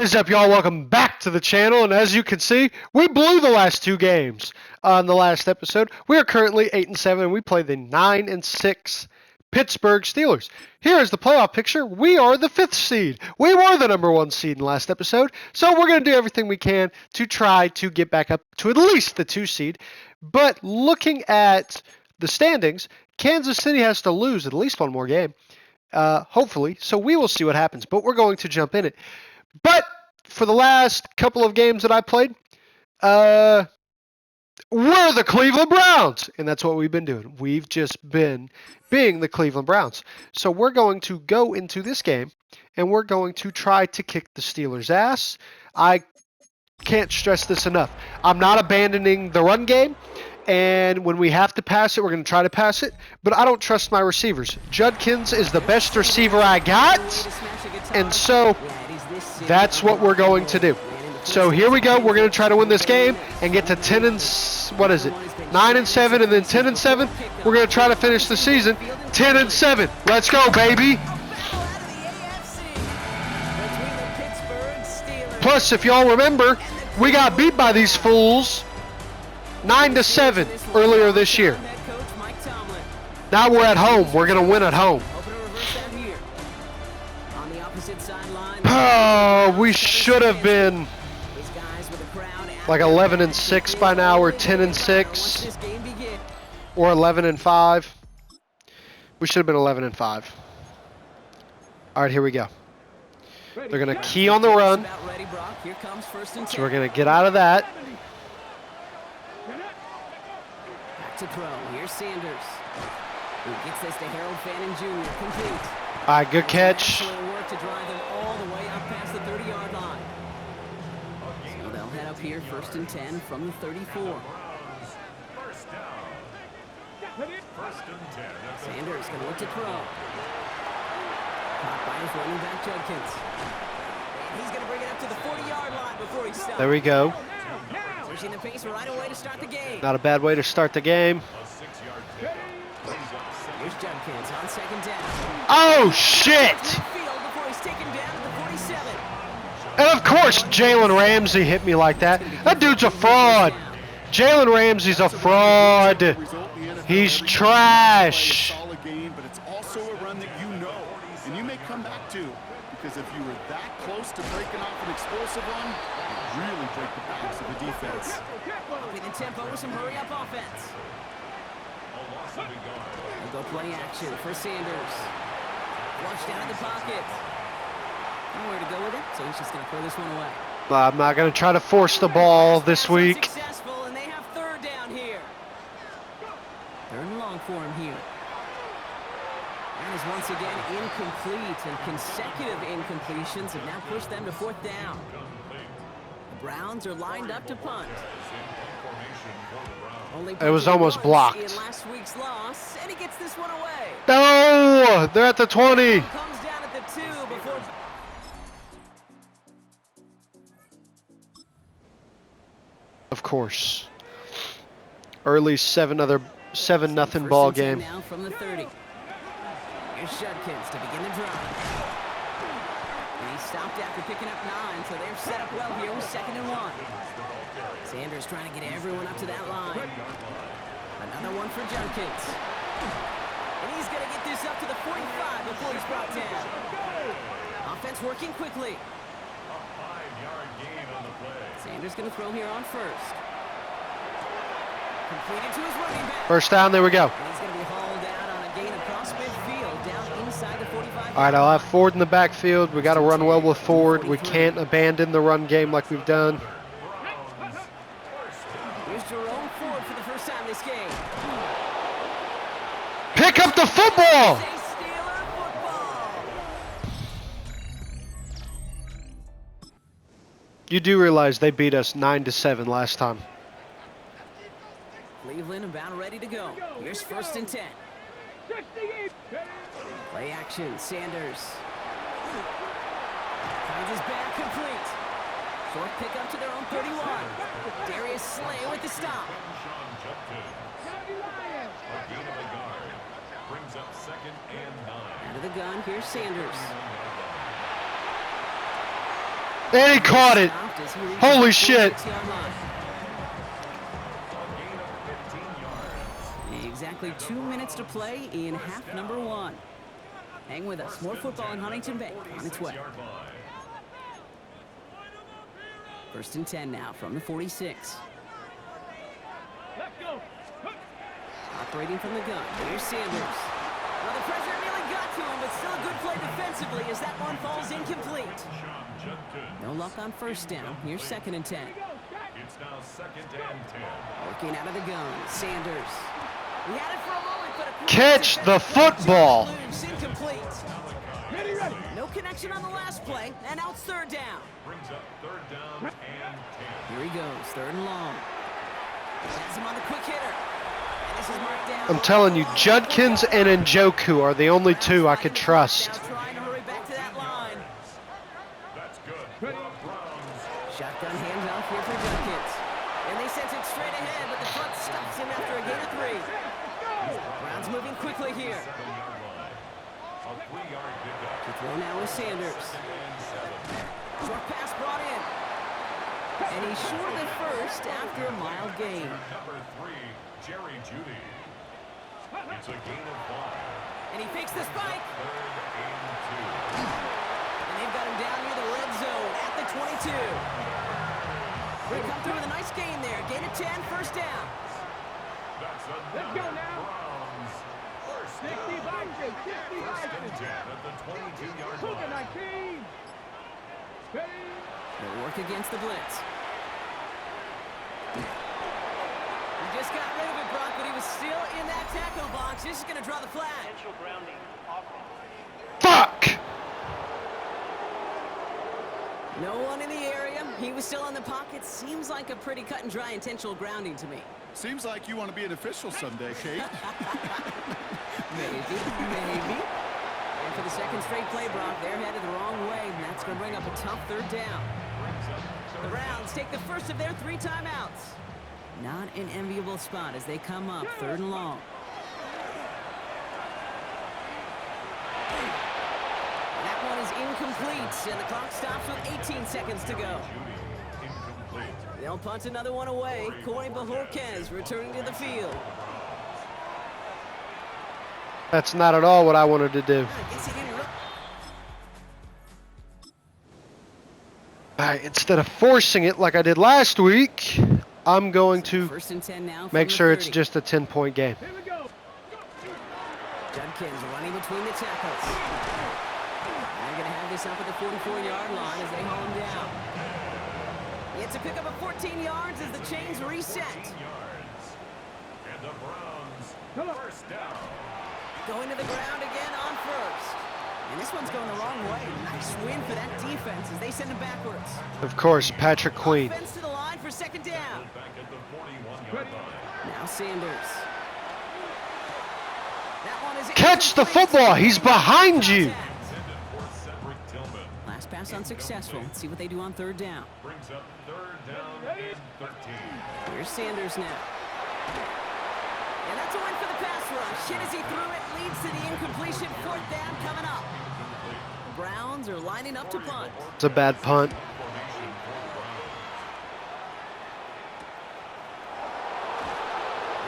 What is up, y'all? Welcome back to the channel, and as you can see, we blew the last two games on the last episode. We are currently 8-7, and we play the 9-6 Pittsburgh Steelers. Here is the playoff picture. We are the 5th seed. We were the number 1 seed in the last episode, so we're going to do everything we can to try to get back up to at least the 2 seed. But looking at the standings, Kansas City has to lose at least one more game, hopefully, so we will see what happens, but we're going to jump in it. But for the last couple of games that I played, we're the Cleveland Browns, and that's what we've been doing. We've just been being the Cleveland Browns. So we're going to go into this game, and we're going to try to kick the Steelers' ass. I can't stress this enough. I'm not abandoning the run game, and when we have to pass it, we're going to try to pass it, but I don't trust my receivers. Judkins is the best receiver I got, and so that's what we're going to do. So here we go. We're going to try to win this game and get to 9-7, and then 10-7. We're going to try to finish the season 10-7. Let's go, baby. Plus, if y'all remember, we got beat by these fools 9-7 earlier this year. Now we're at home. We're going to win at home. Oh, we should have been like 11-6 by now, or 10-6, or 11-5. We should have been 11-5. All right, here we go. They're going to key on the run, so we're going to get out of that. Back to throw. Here's Sanders. Who gets this to Harold Fanning Jr. Complete. All right, good catch. Work to drive them all the way up past the 30-yard line. So they'll head up here, 1st and 10 from the 34. Sanders going to look to throw. Caught by his running back, Judkins. And he's going to bring it up to the 40-yard line before he stops. There we go. Pushing the pace right away to start the game. Not a bad way to start the game. Here's Judkins on 2nd down. Oh, shit! And of course, Jalen Ramsey hit me like that. That dude's a fraud. Jalen Ramsey's a fraud. He's trash. But it's also a run that you know, and you may come back to, because if you were that close to breaking off an explosive run, it really break the backs of the defense. Upping the tempo with some hurry-up offense. We'll go play action for Sanders. Flush down in the pocket. Nowhere to go with it, so he's just going to throw this one away. I'm not going to try to force the ball this week. Successful, and they have 3rd down here. 3rd and long for him here. And is once again incomplete, and consecutive incompletions have now pushed them to 4th down. The Browns are lined up to punt. It was almost blocked. In last week's loss, and he gets this one away. No! They're at the 20. Comes down at the 2 before. Of course. Early 7-0 ball game. Now from the 30. Here's Judkins to begin the drive. And he stopped after picking up 9, so they're set up well here with 2nd and 1. Sanders trying to get everyone up to that line. Another one for Judkins. And he's going to get this up to the 45 before he's brought down. Offense working quickly. Sanders going to throw here on 1st. Completed to his running back. 1st down, there we go. And he's going to be hauled out on a gain across midfield, down inside the 45. All right, I'll have Ford in the backfield. We got to run well with Ford. We can't abandon the run game like we've done. For the first time this game. Pick up the football! You do realize they beat us 9-7 last time. Cleveland about ready to go. Here's 1st and 10. Play action, Sanders. Finds his back complete. Short pick up to their own 31. Darius Slay with the stop. Out of the gun, here's Sanders. And he caught it. Holy shit. Exactly 2 minutes to play in half number 1. Hang with us. More football in Huntington Bank on its way. 1st and 10 now from the 46. Operating from the gun. Here's Sanders. Well, the pressure nearly got to him, but still a good play defensively as that one falls incomplete. No luck on 1st down. Here's 2nd and 10. It's now 2nd and 10. Working out of the gun. Sanders. He had it for a moment, but a Catch the football. Incomplete. No connection on the last play, and now it's 3rd down. Brings up 3rd down and 10. Here he goes, 3rd and long. Has him on the quick hitter. And this is marked down. I'm telling you, Judkins and Njoku are the only two I could trust. Now trying to hurry back to that line. That's good for the Browns. Shotgun handoff here for Judkins. And they sent it straight ahead, but the front stops him after a gain of 3. Browns moving quickly here. 7-yard line. A 3-yard pickup. To throw now is Sanders. Short pass brought in. And he's short at 1st after a mild gain. Number 3, Jerry Jeudy. It's a gain of 5. And he fakes the spike. 3rd and 2. And they've got him down near the red zone at the 22. They come through with a nice gain there. Gain of 10, 1st down. That's another Browns. 1st down. 1st and 10 at the 22-yard line. They'll work against the blitz. He just got rid of it, Brock, but he was still in that tackle box. This is going to draw the flag. Fuck! No one in the area. He was still in the pocket. Seems like a pretty cut and dry intentional grounding to me. Seems like you want to be an official someday, Kate. Maybe. And for the 2nd straight play, Brock, they're headed the wrong way, and that's going to bring up a tough 3rd down. The Browns take the first of their 3 timeouts. Not an enviable spot as they come up 3rd and long. That one is incomplete, and the clock stops with 18 seconds to go. Incomplete. They'll punt another one away. Corey Bajorquez returning to the field. That's not at all what I wanted to do. I guess he didn't really... Alright, instead of forcing it like I did last week, I'm going to 1st and 10 now. make sure it's just a 10-point game. Judkins running between the tackles. And they're going to have this up at the 44-yard line as they haul him down. It's a pickup of 14 yards as the chains reset. Yards. And the Browns, 1st down. Going to the ground again on 1st. And this one's going the wrong way. Nice win for that defense as they send him backwards. Of course, Patrick Queen. Offense to the line for 2nd down. Back at the 41-yard line. Now Sanders. That one is Catch the football. He's behind you. Intended for Cedric Tillman. Last pass unsuccessful. Let's see what they do on 3rd down. Brings up 3rd down and 13. Here's Sanders now. And that's a win for the pass rush. Hit as he threw it, leads to the incompletion. 4th down coming up. The Browns are lining up to punt. It's a bad punt. And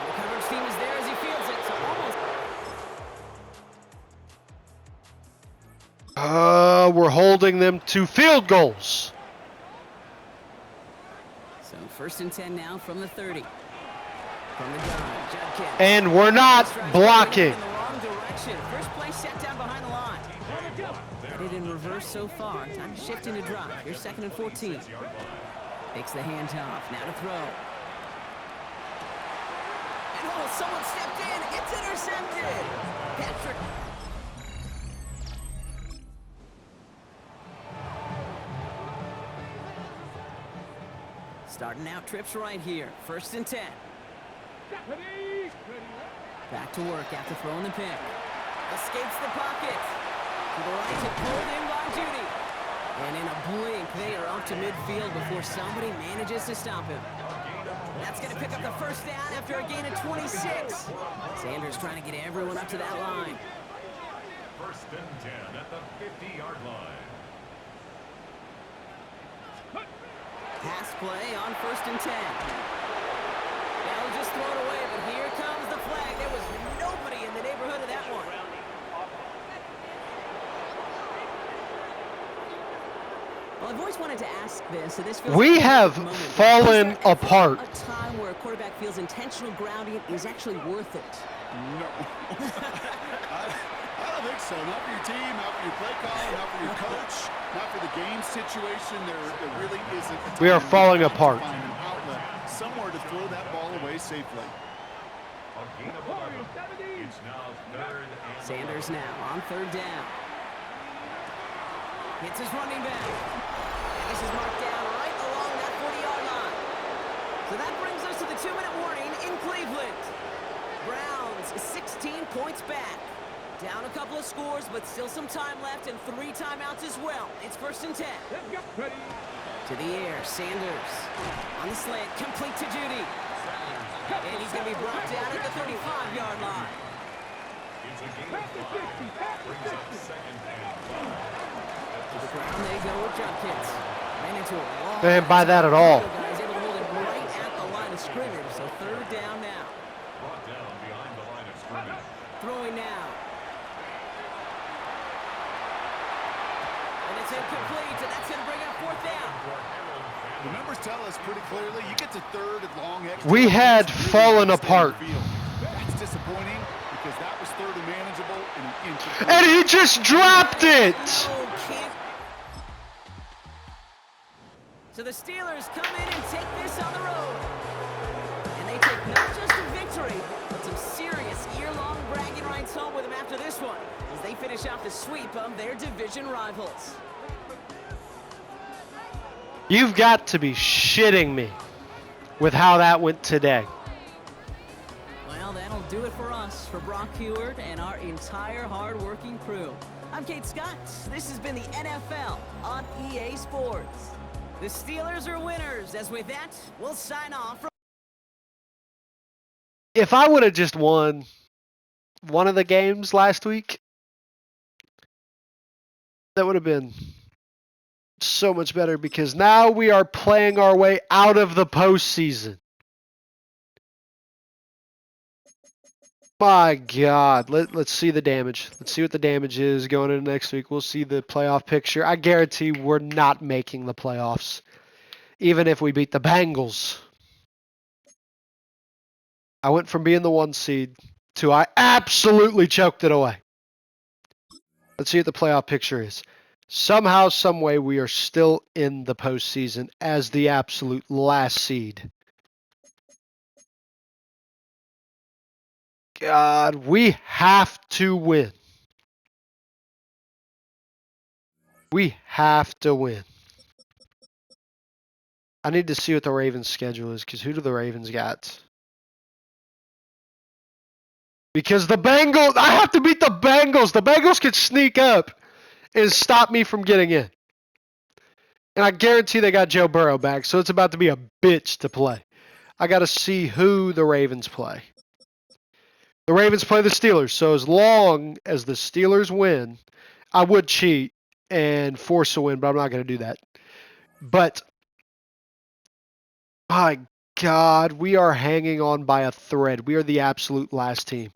the coverage team is there as he fields it, so almost. We're holding them to field goals. So 1st and 10 now from the 30. From the gun, Judkins. And we're not blocking. In the wrong direction. First play set down behind the line. Headed in reverse so far. Time to shift into drop. Here's 2nd and 14. Takes the handoff. Now to throw. And oh, someone stepped in. It's intercepted. Patrick. Starting out trips right here. 1st and 10. Back to work after throwing the pick. Escapes the pocket. To the right, to pulled in by Jeudy. And in a blink, they are up to midfield before somebody manages to stop him. That's going to pick up the 1st down after a gain of 26. Sanders trying to get everyone up to that line. 1st and 10 at the 50-yard line. play on 1st and 10. Now just throw it away, but here comes the flag. There was nobody in the neighborhood of that one. Well, I've always wanted to ask this, so this feels We like a have perfect moment. fallen Is there ever apart. a time where a quarterback feels intentional grounding is actually worth it? No. I don't think so. Not for your team, not for your play call, not for your coach, not for the game situation. There really isn't a time We are when you falling have to apart. find an outlet somewhere to throw that ball away safely. A gain of 11. It's now 3rd and Sanders now on 3rd down. Hits his running back. And this is marked down right along that 40-yard line. So that brings us to the 2-minute warning in Cleveland. Browns 16 points back. Down a couple of scores, but still some time left and 3 timeouts as well. It's 1st and 10. To the air, Sanders on the slant, complete to Judy. And he's going to be brought down at the 35-yard line. it's a gain of 5. Brings up 2nd and 5. To the ground they go with Judkins. Ran into a wall. They didn't buy that at all. Guys able to hold it right at the line of scrimmage. So 3rd down now. Brought down behind the line of scrimmage. Throwing now. And it's incomplete, and that's going to bring up 4th down. The numbers tell us pretty clearly you get to 3rd and long extra. We had It's really fallen hard to stay in apart. the field. That's disappointing because that was 3rd and manageable and an incomplete. And he just dropped it! No, can't. So the Steelers come in and take this on the road. And they take not just a victory, but some serious year-long bragging rights home with them after this one, as they finish off the sweep of their division rivals. You've got to be shitting me with how that went today. Well, that'll do it for us, for Brock Heward and our entire hard-working crew. I'm Kate Scott. This has been the NFL on EA Sports. The Steelers are winners, as with that, we'll sign off. If I would have just won one of the games last week, that would have been so much better because now we are playing our way out of the postseason. My God, let's see the damage. Let's see what the damage is going into next week. We'll see the playoff picture. I guarantee we're not making the playoffs, even if we beat the Bengals. I went from being the 1 seed to I absolutely choked it away. Let's see what the playoff picture is. Somehow, some way, we are still in the postseason as the absolute last seed. God, we have to win. We have to win. I need to see what the Ravens' schedule is, because who do the Ravens got? Because the Bengals, I have to beat the Bengals. The Bengals could sneak up and stop me from getting in. And I guarantee they got Joe Burrow back, so it's about to be a bitch to play. I got to see who the Ravens play. The Ravens play the Steelers, so as long as the Steelers win, I would cheat and force a win, but I'm not going to do that. But, my God, we are hanging on by a thread. We are the absolute last team.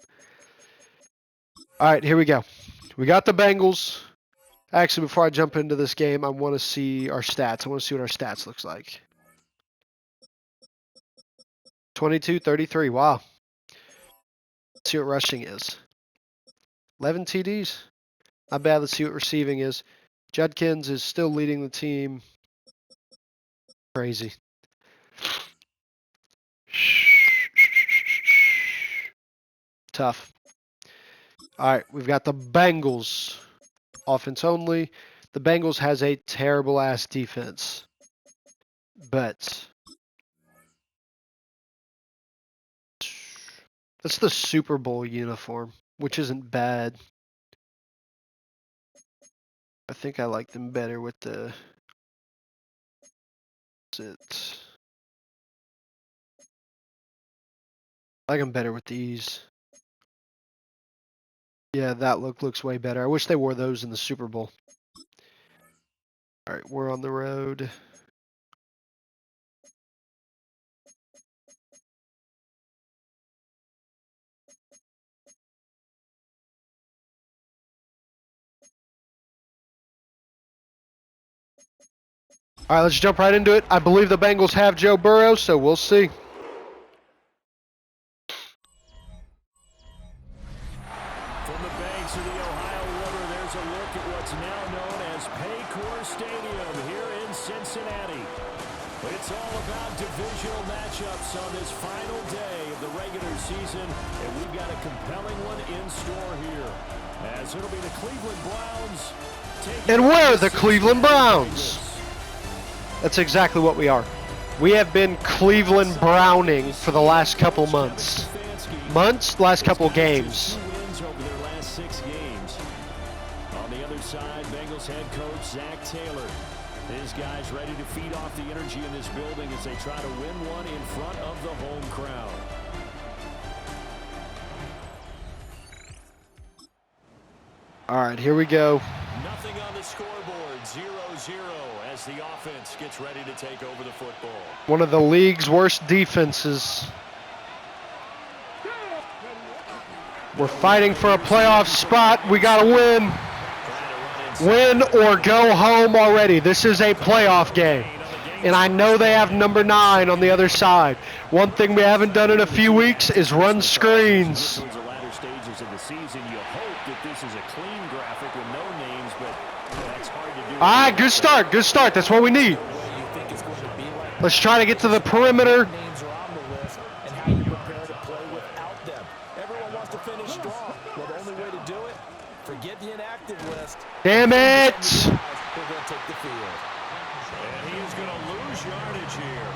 All right, here we go. We got the Bengals. Actually, before I jump into this game, I want to see our stats. I want to see what our stats looks like. 22-33. Wow. Let's see what rushing is. 11 TDs. Not bad. Let's see what receiving is. Judkins is still leading the team. Crazy. Tough. All right, we've got the Bengals. Offense only. The Bengals has a terrible ass defense. But that's the Super Bowl uniform, which isn't bad. I think I like them better with the I like them better with these. Yeah, that looks way better. I wish they wore those in the Super Bowl. All right, we're on the road. All right, let's jump right into it. I believe the Bengals have Joe Burrow, so we'll see. From the banks of the Ohio River, there's a look at what's now known as Paycor Stadium here in Cincinnati. It's all about divisional matchups on this final day of the regular season, and we've got a compelling one in store here. As it'll be the Cleveland Browns taking And on we're the Cincinnati Cleveland Browns. Bengals. That's exactly what we are. We have been Cleveland Browning for the last couple months. Last couple games. 2 wins over their last 6 games. On the other side, Bengals head coach Zach Taylor. His guys ready to feed off the energy in this building as they try to win one in front of the home crowd. All right, here we go. Nothing on the scoreboard, 0-0 as the offense gets ready to take over the football. One of the league's worst defenses. We're fighting for a playoff spot. We got to win. Win or go home already. This is a playoff game. And I know they have number 9 on the other side. One thing we haven't done in a few weeks is run screens. Towards the latter stages of the season, you hope that this is a clean graphic with no names, but that's hard to do. All right, good start. Good start. That's what we need. Let's try to get to the perimeter. Names are on the list and how you prepare to play without them. Everyone wants to finish strong. Well, the only way to do it, forget the inactive list. Damn it. We're going to take the field. And he is going to lose yardage here.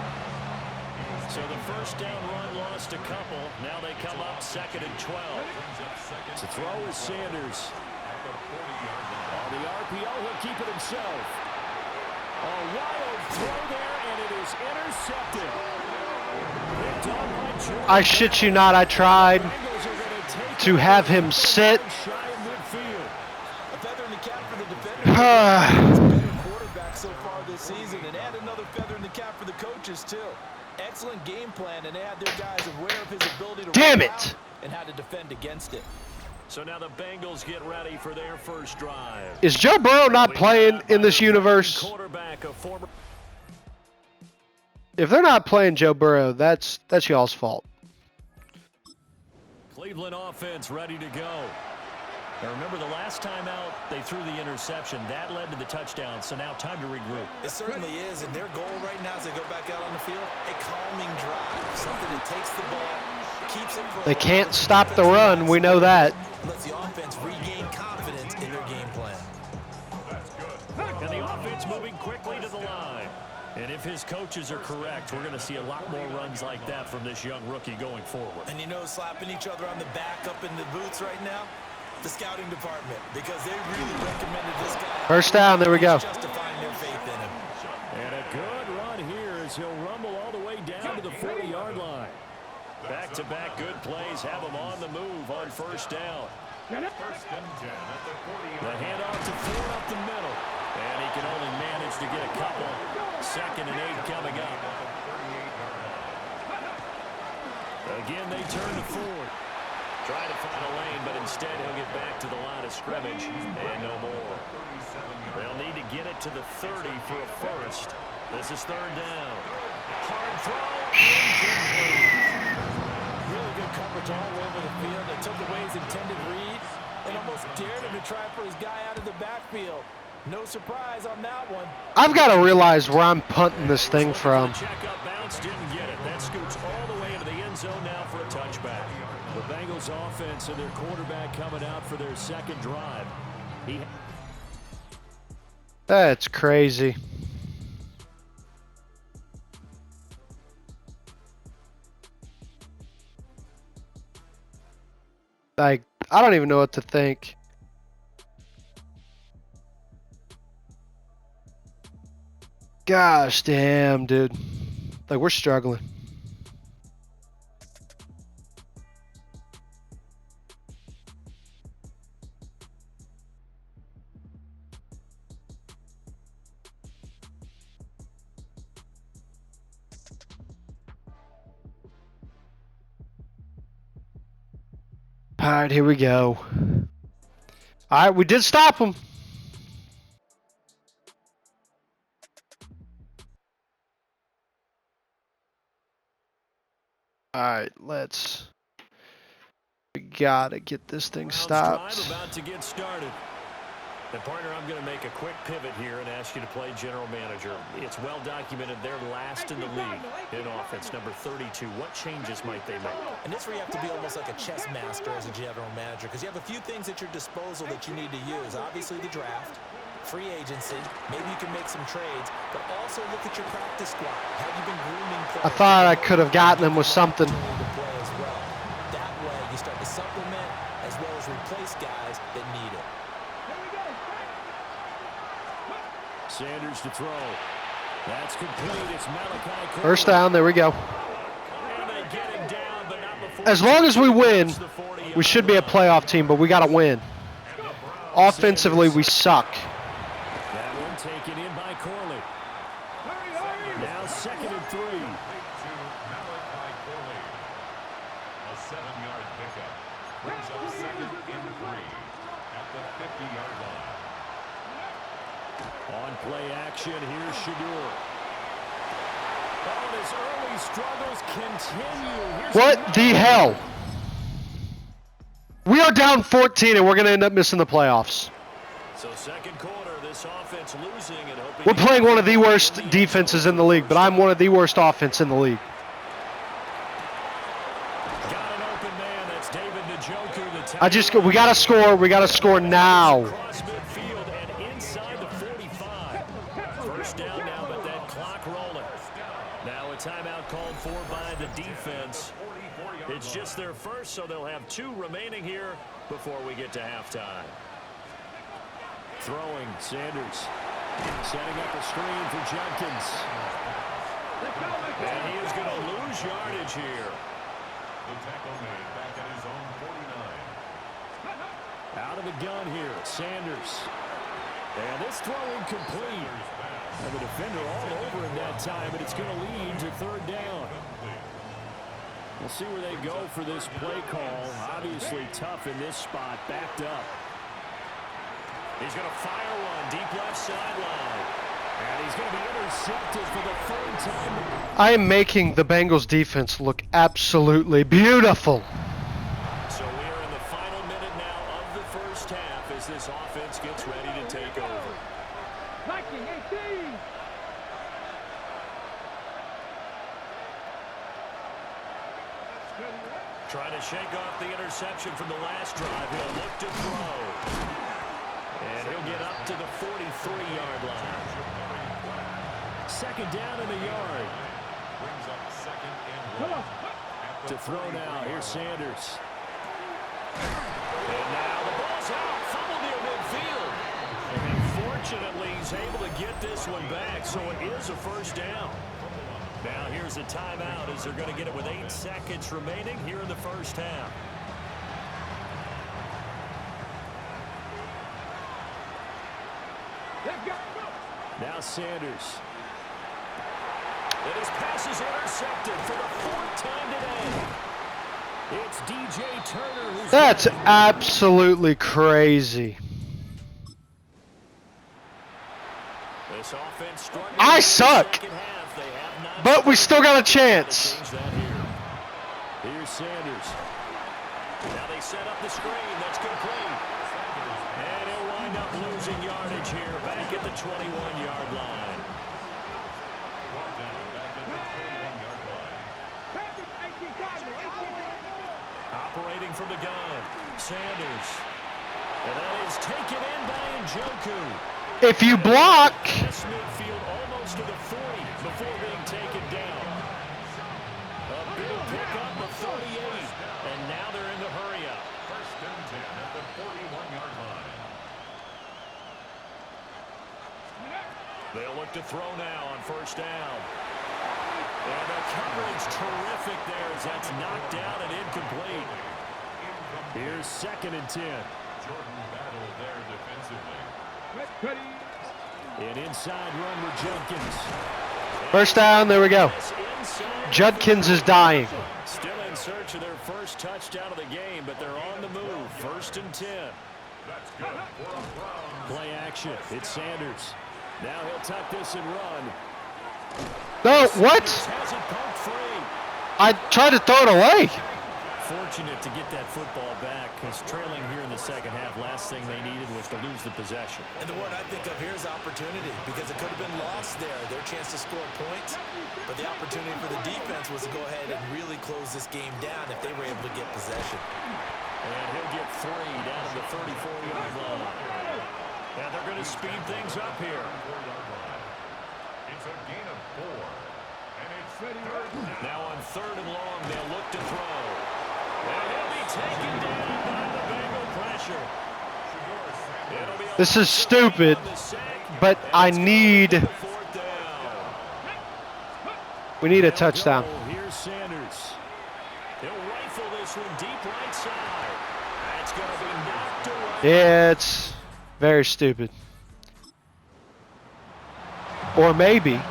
So the first down run lost a couple. Now they come up 2nd and 12. To throw is Sanders. On the RPO, he'll keep it himself. A wild throw there, and it is intercepted. Picked up by Jordan. I shit you not, I tried Bengals are gonna take to have him sit. shy of midfield. A feather in the cap for the defender. Damn Better quarterback so far this season, and add another feather in the cap for the coaches too. Excellent game plan, and they had their guys aware of his ability to Damn run it. out and how to defend against it. So now the Bengals get ready for their first drive. Is Joe Burrow not playing in this universe? Quarterback, a former. If they're not playing Joe Burrow, that's y'all's fault. Cleveland offense ready to go. Now remember, the last time out, they threw the interception. That led to the touchdown, so now time to regroup. It certainly is, and their goal right now as they go back out on the field, a calming drive, something that takes the ball, keeps it They can't stop the run. We know that. lets the offense regain confidence in their game plan. And the offense moving quickly to the line. And if his coaches are correct, we're going to see a lot more runs like that from this young rookie going forward. And you know, slapping each other on the back up in the boots right now, the scouting department, because they really recommended this guy. First down, there we go. Justifying their faith in him. And a good run here as he'll rumble all the way down to the 40-yard line. Back-to-back good plays have him on the move on first down. First and 10 at the 40-yard The handoff to Ford up the middle. And he can only manage to get a couple. 2nd and 8 coming up. Again, they turn to Ford. Trying to find a lane, but instead he'll get back to the line of scrimmage and no more. They'll need to get it to the 30 for a first. This is 3rd down. Hard throw. Incomplete. Really good coverage all over the field. They took away his intended read and almost dared him to try for his guy out of the backfield. No surprise on that one. I've got to realize where I'm punting this thing from. Check up bounce, didn't get it. That scoots all the way into the end zone now for a touchback. The Bengals offense and their quarterback coming out for their 2nd drive. That's crazy. Like, I don't even know what to think. Gosh damn, dude. Like, we're struggling. All right, here we go. All right, we did stop him. All right, we gotta get this thing stopped. Drive about to get started. And partner, I'm going to make a quick pivot here and ask you to play general manager. It's well documented they're last in the league in offense, number 32. What changes might they make? And this where you have to be almost like a chess master as a general manager, because you have a few things at your disposal that you need to use. Obviously the draft, free agency, maybe you can make some trades, but also look at your practice squad. Have you been grooming players? I thought I could have gotten him with something. That way you start to supplement as well as replace guys that need it. Sanders to throw. That's complete. It's Malachi. First down. There we go. And they get him down, but not before As long as we win, we should be a playoff team, but we got to win. Offensively, we suck. That one taken in by Corley. Now 2nd and 3. A 7-yard pickup. Brings up 2nd and 3 at the 50-yard line. On play action, here's Shadur. Oh, his early struggles continue. What the hell? We are down 14, and we're going to end up missing the playoffs. So 2nd quarter, this offense losing and hoping. We're playing one of the worst defenses in the league, but I'm one of the worst offense in the league. Got an open man. That's David Njoku. We got to score. We got to score now. Across midfield and inside the 45. First down now, but that clock rolling. Now a timeout called for by the defense. It's just their first, so they'll have 2 remaining here before we get to halftime. Throwing, Sanders. Setting up a screen for Judkins. And he is going to lose yardage here. The tackle made back at his own 49. Out of the gun here, Sanders. And this throw incomplete. And the defender all over him that time, and it's going to lead to 3rd down. We'll see where they go for this play call. Obviously tough in this spot, backed up. He's going to fire one deep left sideline. And he's going to be intercepted for the 3rd time. I am making the Bengals defense look absolutely beautiful. So we are in the final minute now of the first half as this offense gets ready to take over. Trying to shake off the interception from the last drive. He'll look to throw. And he'll get up to the 43-yard line. 2nd down in the yard. Brings up 2nd and 1. To throw now. Here's Sanders. And now the ball's out. Fumbled near midfield. And fortunately, he's able to get this one back, so it is a first down. Now here's a timeout as they're going to get it with 8 seconds remaining here in the first half. Now Sanders. And his pass is intercepted for the 4th time today. It's DJ Turner who's... That's absolutely crazy. This offense struggling. I suck. But we still got a chance. Here's Sanders. Now they set up the screen. That's complete. And he'll wind up losing yardage here back at the 21-yard line. Operating from the gun. Sanders. And that is taken in by Njoku. If you block... Midfield almost to the 40 before being taken down. A big pickup of 38, and now they're in the hurry up. 1st and 10 at the 41-yard line. They'll look to throw now on 1st down. And the coverage terrific there as that's knocked down and incomplete. Here's 2nd and 10. Jordan battled there defensively. An inside run with Judkins. First down, there we go. Judkins is dying. Still in search of their first touchdown of the game, but they're on the move. 1st and 10. That's good for a Brown. Play action. It's Sanders. Now he'll tuck this and run. No, what? Has it poked free. I tried to throw it away. Fortunate to get that football back, because trailing here in the second half, last thing they needed was to lose the possession. And the word I think of here is opportunity, because it could have been lost there, their chance to score points. But the opportunity for the defense was to go ahead and really close this game down if they were able to get possession. And he'll get 3 down to the 34-yard line. And they're going to speed things up here. It's a gain of 4. And it's third down. Now on 3rd and long, they'll look to throw. And he'll be taken down by the Bengal pressure. It'll be This is stupid, but I need... We need a touchdown. Here's Sanders. He'll rifle this one deep right side. That's going to be knocked away. Yeah, it's very stupid. Or maybe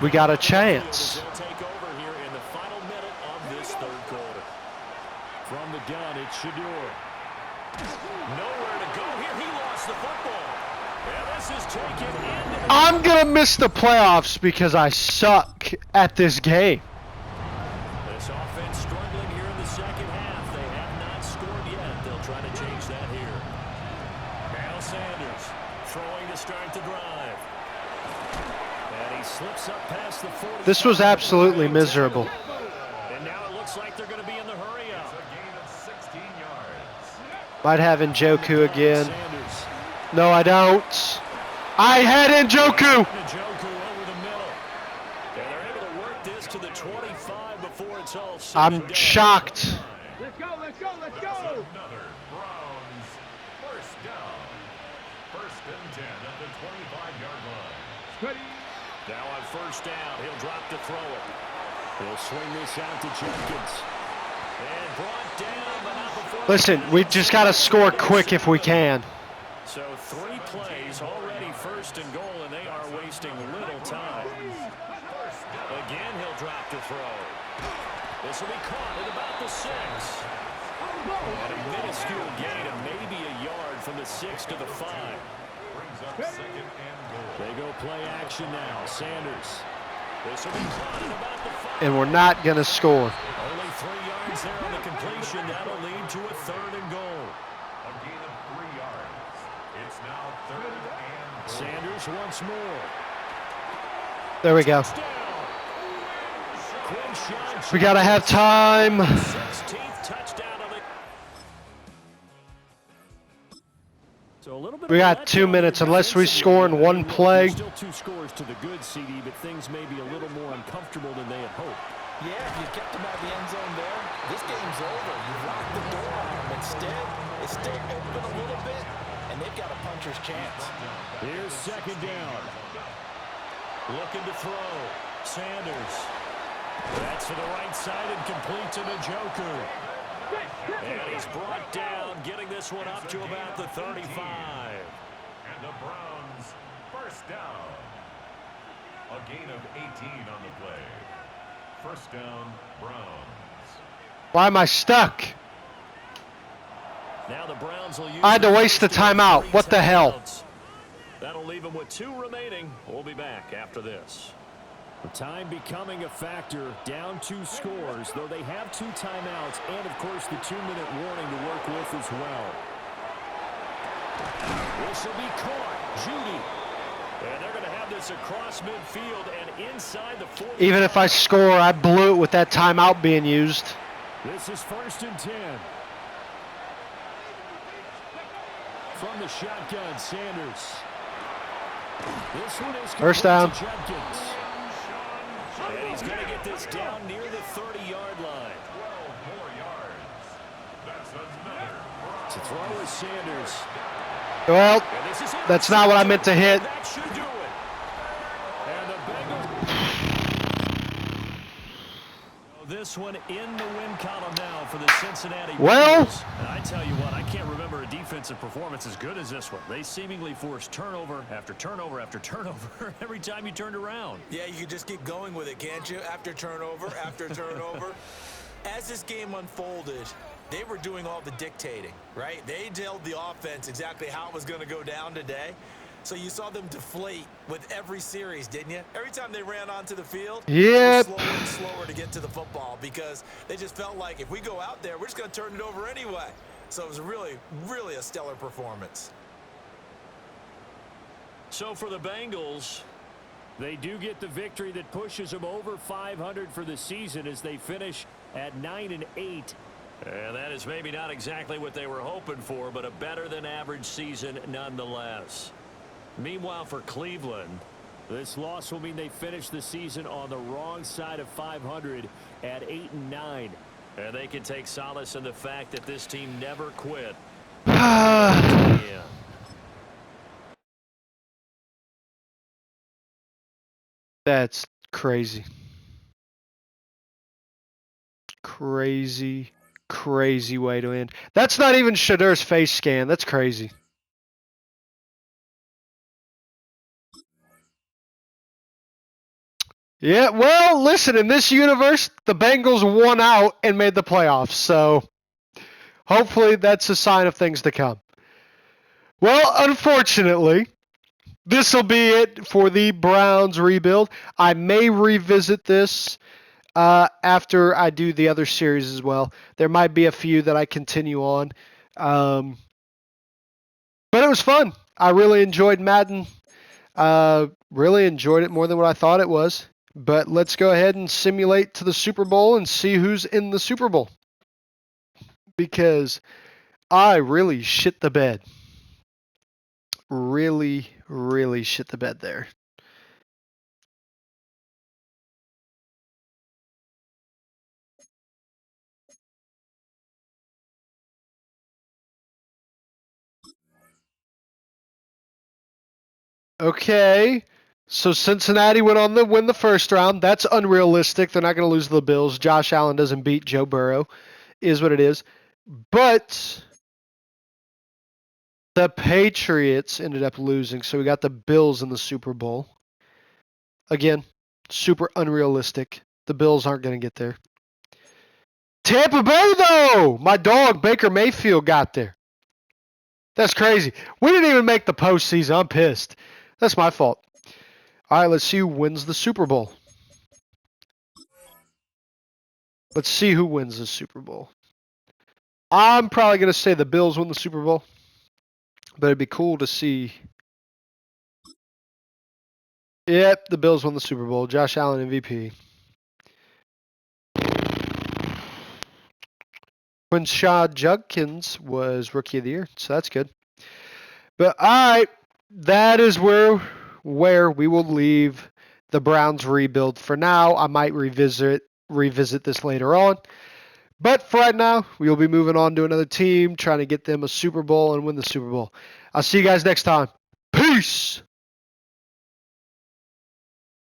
we got a chance. They'll take over here in the final minute of this third quarter. From the gun, it's Shador. Nowhere to go here. He lost the football. And this is taken into the... I'm going to miss the playoffs because I suck at this game. This offense struggling here in the second half. They have not scored yet. They'll try to change that here. Now Sanders throwing to start the drive. And he slips up past the 40. This was absolutely miserable. And now it looks like they're going to be in the hurry up. A gain of 16 yards. Might have Njoku again. Sanders. No, I don't. I had Njoku. Njoku over the middle. And they're able to work this to the 25 before it's all said and I'm done. shocked. Let's go. Another Browns first down. First and 10 at the 25-yard line. Now on first down, he'll drop to throw it. He'll swing this out to Jenkins. And brought down, but not before... Listen, we just got to score quick if we can. So 3 plays, already first and goal, and they are wasting little time. Again, he'll drop to throw. This will be caught at about the 6. And a minuscule gain of maybe a yard from the 6 to the 5. Brings up second and goal. They go play action now. Sanders. This will be caught at about the 5. And we're not going to score. Only 3 yards there on the completion. That'll lead to a 3rd and goal. A gain of 3 yards. It's now third and goal. Sanders once more. There we go. We got to have time. 16th touchdown of the... So a little bit We of a got 2 letdown minutes here unless we defensively. score in one play. Still 2 scores to the good, CD, but things may be a little more uncomfortable than they had hoped. Yeah, if you kept them out of the end zone there, this game's over. You've locked the door on them. Instead, it's still open a little bit, and they've got a puncher's chance. Here's second down. Looking to throw. Sanders. That's to the right side and complete to Njoku. And he's brought down, getting this one up to about the 35. And the Browns first down. A gain of 18 on the play. First down, Browns. Why am I stuck? Now the Browns will use I had to waste the timeout. What the hell? timeouts. That'll leave them with 2 remaining. We'll be back after this. The time becoming a factor, down 2 scores, though they have 2 timeouts and, of course, the 2-minute warning to work with as well. This will be caught. Judy. And they're going to have this across midfield and inside the 40. Even if I score, I blew it with that timeout being used. This is first and 10. From the shotgun, Sanders. This one is First down. to Jenkins. And he's going to get this down near the 30-yard line. 12 more yards. That's another. To throw is Sanders. Well, And this is it. that's not what I meant to hit. That should do it. And the Bengals. This one in the win column now for the Cincinnati Well. Bengals. And I tell you what, I can't remember a defensive performance as good as this one. They seemingly forced turnover after turnover after turnover every time you turned around. Yeah, you could just keep going with it, can't you? After turnover, after turnover. As this game unfolded, they were doing all the dictating, right? They told the offense exactly how it was going to go down today. So you saw them deflate with every series, didn't you? Every time they ran onto the field, Yep. it was slower and slower to get to the football because they just felt like if we go out there, we're just going to turn it over anyway. So it was really, really a stellar performance. So for the Bengals, they do get the victory that pushes them over 500 for the season as they finish at 9-8. And that is maybe not exactly what they were hoping for, but a better than average season nonetheless. Meanwhile, for Cleveland, this loss will mean they finish the season on the wrong side of 500 at 8-9. And they can take solace in the fact that this team never quit. Yeah. That's crazy. Crazy, crazy way to end. That's not even Shadur's face scan. That's crazy. Yeah, well, listen, in this universe, the Bengals won out and made the playoffs, so hopefully that's a sign of things to come. Well, unfortunately, this will be it for the Browns rebuild. I may revisit this after I do the other series as well. There might be a few that I continue on. But it was fun. I really enjoyed Madden. Really enjoyed it more than what I thought it was. But let's go ahead and simulate to the Super Bowl and see who's in the Super Bowl. Because I really shit the bed. Really, really shit the bed there. Okay. So Cincinnati went on to win the first round. That's unrealistic. They're not going to lose to the Bills. Josh Allen doesn't beat Joe Burrow. Is what it is. But the Patriots ended up losing, so we got the Bills in the Super Bowl. Again, super unrealistic. The Bills aren't going to get there. Tampa Bay, though! My dog, Baker Mayfield, got there. That's crazy. We didn't even make the postseason. I'm pissed. That's my fault. All right, let's see who wins the Super Bowl. Let's see who wins the Super Bowl. I'm probably going to say the Bills win the Super Bowl, but it'd be cool to see. Yep, the Bills won the Super Bowl. Josh Allen MVP. Quinshad Judkins was Rookie of the Year, so that's good. But all right, that is where we will leave the Browns rebuild for now. I might revisit this later on. But for right now, we will be moving on to another team, trying to get them a Super Bowl and win the Super Bowl. I'll see you guys next time. Peace!